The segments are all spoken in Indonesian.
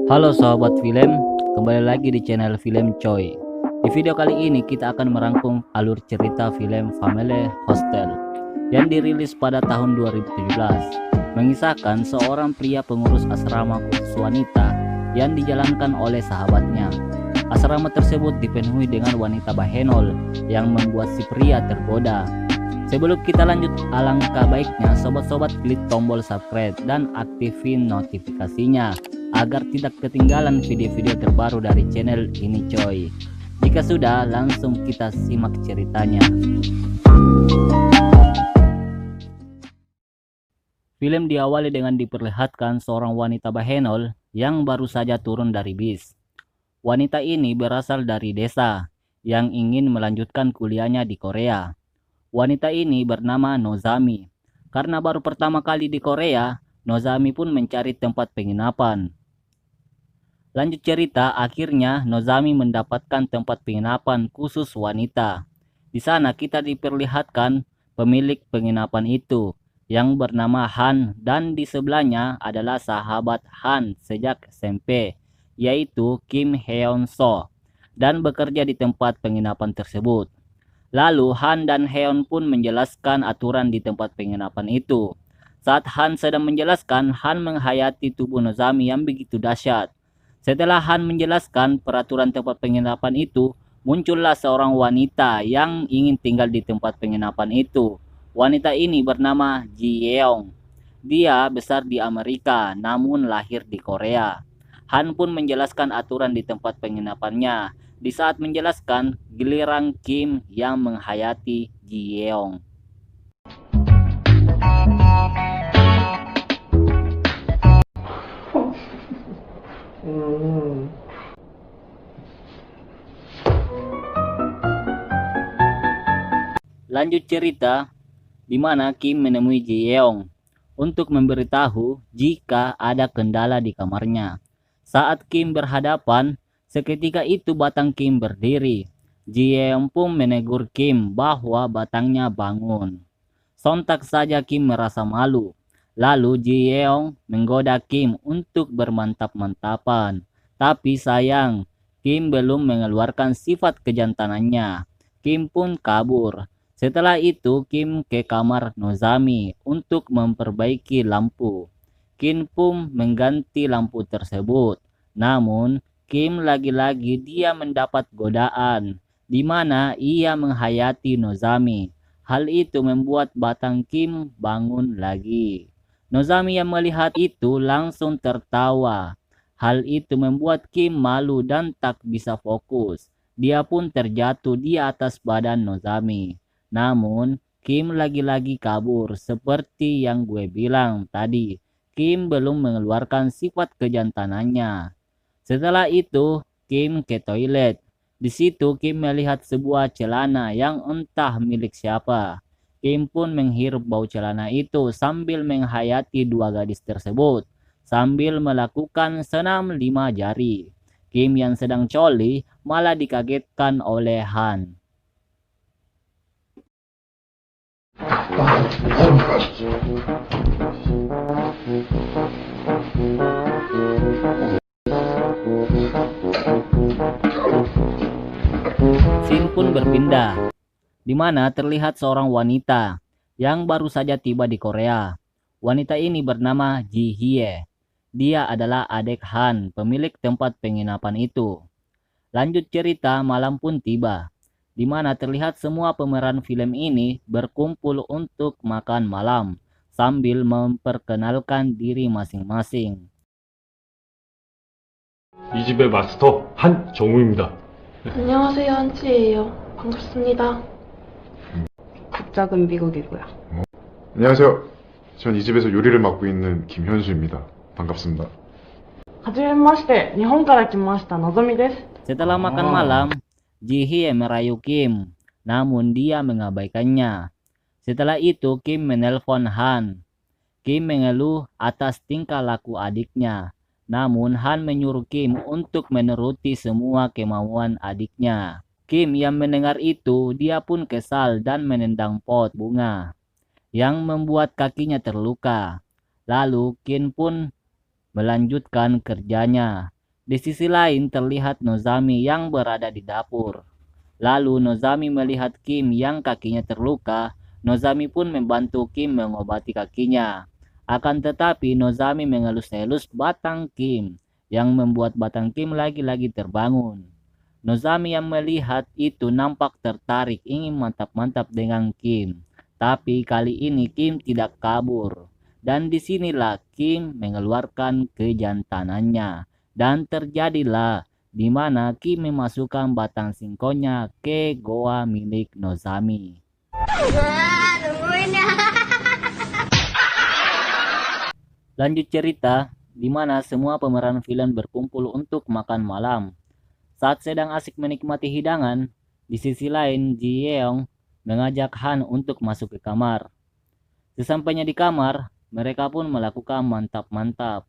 Halo sahabat film, kembali lagi di channel Film Coy. Di video kali ini kita akan merangkum alur cerita film Family Hostel yang dirilis pada tahun 2017, mengisahkan seorang pria pengurus asrama khusus wanita yang dijalankan oleh sahabatnya. Asrama tersebut dipenuhi dengan wanita bahenol yang membuat si pria tergoda. Sebelum kita lanjut, alangkah baiknya sobat-sobat klik tombol subscribe dan aktifin notifikasinya agar tidak ketinggalan video-video terbaru dari channel ini coy. Jika sudah, langsung kita simak ceritanya. Film diawali dengan diperlihatkan seorang wanita bahenol yang baru saja turun dari bis. Wanita ini berasal dari desa yang ingin melanjutkan kuliahnya di Korea. Wanita ini bernama Nozami. Karena baru pertama kali di Korea, Nozami pun mencari tempat penginapan. Lanjut cerita, akhirnya Nozami mendapatkan tempat penginapan khusus wanita. Di sana kita diperlihatkan pemilik penginapan itu yang bernama Han, dan di sebelahnya adalah sahabat Han sejak SMP, yaitu Kim Heon So, dan bekerja di tempat penginapan tersebut. Lalu Han dan Heon pun menjelaskan aturan di tempat penginapan itu. Saat Han sedang menjelaskan, Han menghayati tubuh Nozami yang begitu dahsyat. Setelah Han menjelaskan peraturan tempat penginapan itu, muncullah seorang wanita yang ingin tinggal di tempat penginapan itu. Wanita ini bernama Ji Yeong. Dia besar di Amerika, namun lahir di Korea. Han pun menjelaskan aturan di tempat penginapannya. Di saat menjelaskan, giliran Kim yang menghayati Ji Yeong. Lanjut cerita, di mana Kim menemui Ji Yeong untuk memberitahu jika ada kendala di kamarnya. Saat Kim berhadapan, seketika itu batang Kim berdiri. Ji Yeong pun menegur Kim bahwa batangnya bangun. Sontak saja Kim merasa malu. Lalu Ji Yeong menggoda Kim untuk bermantap-mantapan. Tapi sayang, Kim belum mengeluarkan sifat kejantanannya. Kim pun kabur. Setelah itu Kim ke kamar Nozami untuk memperbaiki lampu. Kim pun mengganti lampu tersebut. Namun Kim lagi-lagi dia mendapat godaan, di mana ia menghayati Nozami. Hal itu membuat batang Kim bangun lagi. Nozami yang melihat itu langsung tertawa. Hal itu membuat Kim malu dan tak bisa fokus. Dia pun terjatuh di atas badan Nozami. Namun, Kim lagi-lagi kabur seperti yang gue bilang tadi. Kim belum mengeluarkan sifat kejantanannya. Setelah itu, Kim ke toilet. Di situ Kim melihat sebuah celana yang entah milik siapa. Kim pun menghirup bau celana itu sambil menghayati dua gadis tersebut sambil melakukan senam 5 jari. Kim yang sedang coli malah dikagetkan oleh Han. Scene pun berpindah, di mana terlihat seorang wanita yang baru saja tiba di Korea. Wanita ini bernama Ji Hye. Dia adalah adik Han, pemilik tempat penginapan itu. Lanjut cerita, malam pun tiba, di mana terlihat semua pemeran film ini berkumpul untuk makan malam sambil memperkenalkan diri masing-masing. 이 집의 마스터 한정우입니다. 안녕하세요, 한치예요. 반갑습니다. 국적은 미국이고요. 안녕하세요. 전 이 집에서 요리를 맡고 있는 김현수입니다. 반갑습니다. はじめまして、日本から来ましたのぞみです。 Setelah makan malam, Ji Hye merayu Kim, namun dia mengabaikannya. Setelah itu Kim menelpon Han. Kim mengeluh atas tingkah laku adiknya, namun Han menyuruh Kim untuk menuruti semua kemauan adiknya. Kim yang mendengar itu, dia pun kesal dan menendang pot bunga yang membuat kakinya terluka. Lalu Kim pun melanjutkan kerjanya. Di sisi lain terlihat Nozami yang berada di dapur. Lalu Nozami melihat Kim yang kakinya terluka. Nozami pun membantu Kim mengobati kakinya. Akan tetapi Nozami mengelus-elus batang Kim yang membuat batang Kim lagi-lagi terbangun. Nozami yang melihat itu nampak tertarik ingin mantap-mantap dengan Kim. Tapi kali ini Kim tidak kabur. Dan disinilah Kim mengeluarkan kejantanannya. Dan terjadilah di mana Kim memasukkan batang singkongnya ke goa milik Nozami. Lanjut cerita, di mana semua pemeran villain berkumpul untuk makan malam. Saat sedang asik menikmati hidangan, di sisi lain Ji Yeong mengajak Han untuk masuk ke kamar. Sesampainya di kamar, mereka pun melakukan mantap-mantap.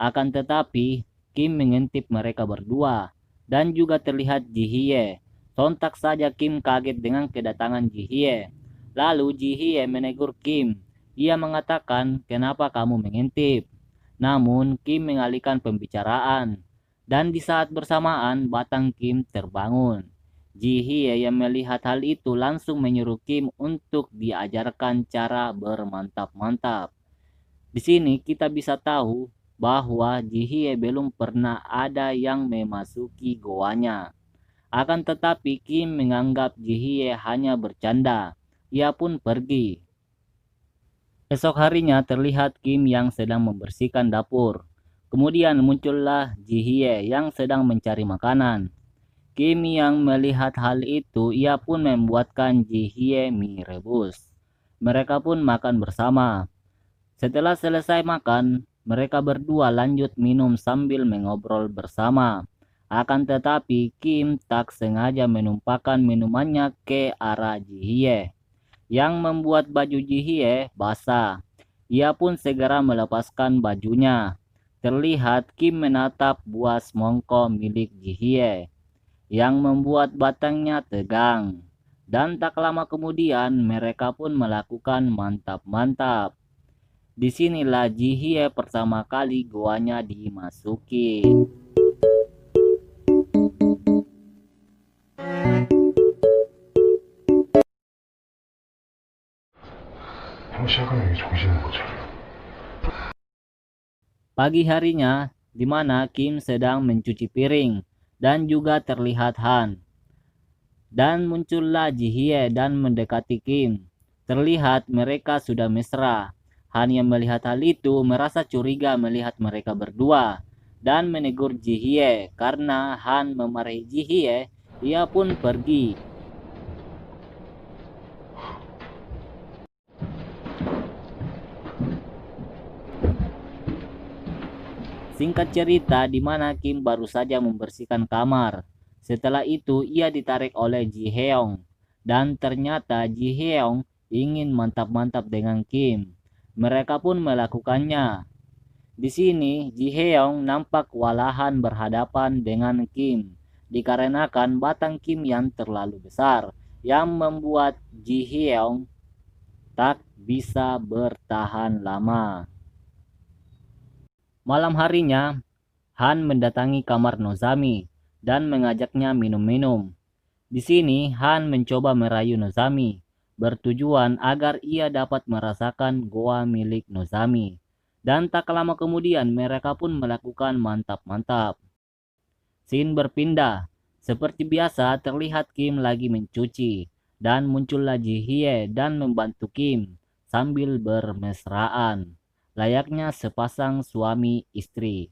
Akan tetapi, Kim mengintip mereka berdua, dan juga terlihat Ji Hye. Sontak saja Kim kaget dengan kedatangan Ji Hye. Lalu Ji Hye menegur Kim. Ia mengatakan, "Kenapa kamu mengintip?" Namun Kim mengalihkan pembicaraan. Dan di saat bersamaan, batang Kim terbangun. Ji Hye yang melihat hal itu langsung menyuruh Kim untuk diajarkan cara bermantap-mantap. Di sini kita bisa tahu bahwa Ji Hye belum pernah ada yang memasuki goanya. Akan tetapi Kim menganggap Ji Hye hanya bercanda. Ia pun pergi. Esok harinya terlihat Kim yang sedang membersihkan dapur. Kemudian muncullah Ji Hye yang sedang mencari makanan. Kim yang melihat hal itu, ia pun membuatkan Ji Hye mie rebus. Mereka pun makan bersama. Setelah selesai makan, mereka berdua lanjut minum sambil mengobrol bersama. Akan tetapi Kim tak sengaja menumpahkan minumannya ke arah Ji Hye, yang membuat baju Ji Hye basah. Ia pun segera melepaskan bajunya. Terlihat Kim menatap buah semongko milik Ji Hye, yang membuat batangnya tegang. Dan tak lama kemudian mereka pun melakukan mantap-mantap. Disinilah Ji Hye pertama kali goanya dimasuki. 형 시작하면 이게 정신은 못 차려. Pagi harinya, di mana Kim sedang mencuci piring dan juga terlihat Han. Dan muncullah Ji Hye dan mendekati Kim. Terlihat mereka sudah mesra. Han yang melihat hal itu merasa curiga melihat mereka berdua dan menegur Ji Hye. Karena Han memarahi Ji Hye, ia pun pergi. Singkat cerita, di mana Kim baru saja membersihkan kamar. Setelah itu ia ditarik oleh Ji Heong. Dan ternyata Ji Heong ingin mantap-mantap dengan Kim. Mereka pun melakukannya. Di sini Ji Heong nampak kewalahan berhadapan dengan Kim. Dikarenakan batang Kim yang terlalu besar. Yang membuat Ji Heong tak bisa bertahan lama. Malam harinya, Han mendatangi kamar Nozami dan mengajaknya minum-minum. Di sini, Han mencoba merayu Nozami, bertujuan agar ia dapat merasakan goa milik Nozami. Dan tak lama kemudian, mereka pun melakukan mantap-mantap. Scene berpindah. Seperti biasa, terlihat Kim lagi mencuci. Dan muncullah Ji Hye dan membantu Kim sambil bermesraan. Layaknya sepasang suami istri.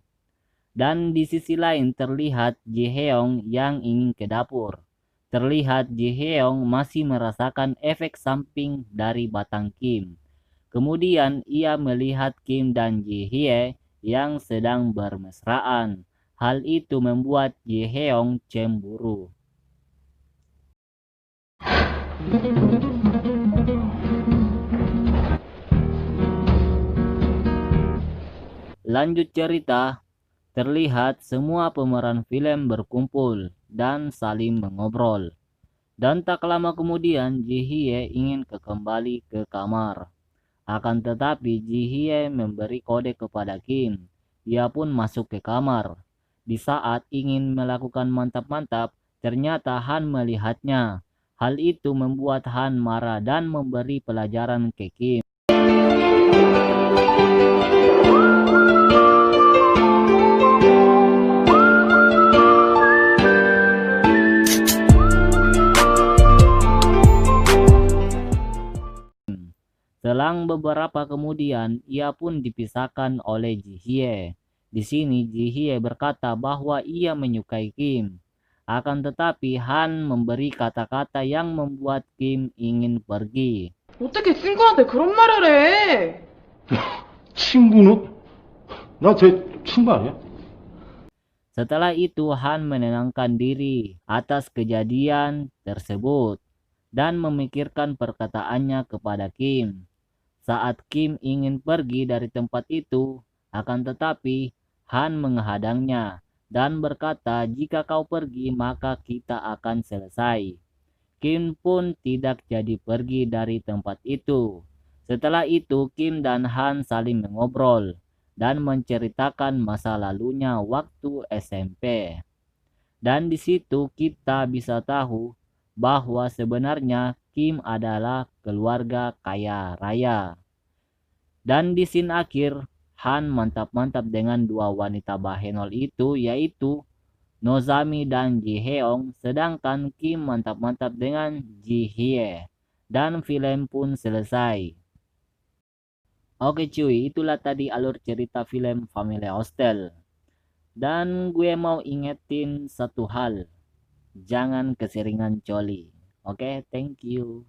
Dan di sisi lain terlihat Ji Heong yang ingin ke dapur. Terlihat Ji Heong masih merasakan efek samping dari batang Kim. Kemudian ia melihat Kim dan Ji Hye yang sedang bermesraan. Hal itu membuat Ji Heong cemburu. Lanjut cerita, terlihat semua pemeran film berkumpul dan saling mengobrol. Dan tak lama kemudian Ji Hye ingin kembali ke kamar. Akan tetapi Ji Hye memberi kode kepada Kim. Ia pun masuk ke kamar. Di saat ingin melakukan mantap-mantap, ternyata Han melihatnya. Hal itu membuat Han marah dan memberi pelajaran ke Kim. Selang beberapa kemudian, ia pun dipisahkan oleh Ji Hye. Di sini Ji Hye berkata bahwa ia menyukai Kim. Akan tetapi Han memberi kata-kata yang membuat Kim ingin pergi. 어떻게 친구한테 그런 말을 해? 친구는? 나 쟤 친구 아니야? Setelah itu Han menenangkan diri atas kejadian tersebut dan memikirkan perkataannya kepada Kim. Saat Kim ingin pergi dari tempat itu, akan tetapi Han menghadangnya dan berkata, "Jika kau pergi, maka kita akan selesai." Kim pun tidak jadi pergi dari tempat itu. Setelah itu, Kim dan Han saling mengobrol dan menceritakan masa lalunya waktu SMP. Dan di situ kita bisa tahu bahwa sebenarnya Kim adalah keluarga kaya raya. Dan di scene akhir, Han mantap-mantap dengan dua wanita bahenol itu, yaitu Nozami dan Ji Heong, sedangkan Kim mantap-mantap dengan Ji Hye. Dan film pun selesai. Oke cuy, itulah tadi alur cerita film Family Hostel. Dan gue mau ingetin satu hal, jangan keseringan coli. Oke, thank you.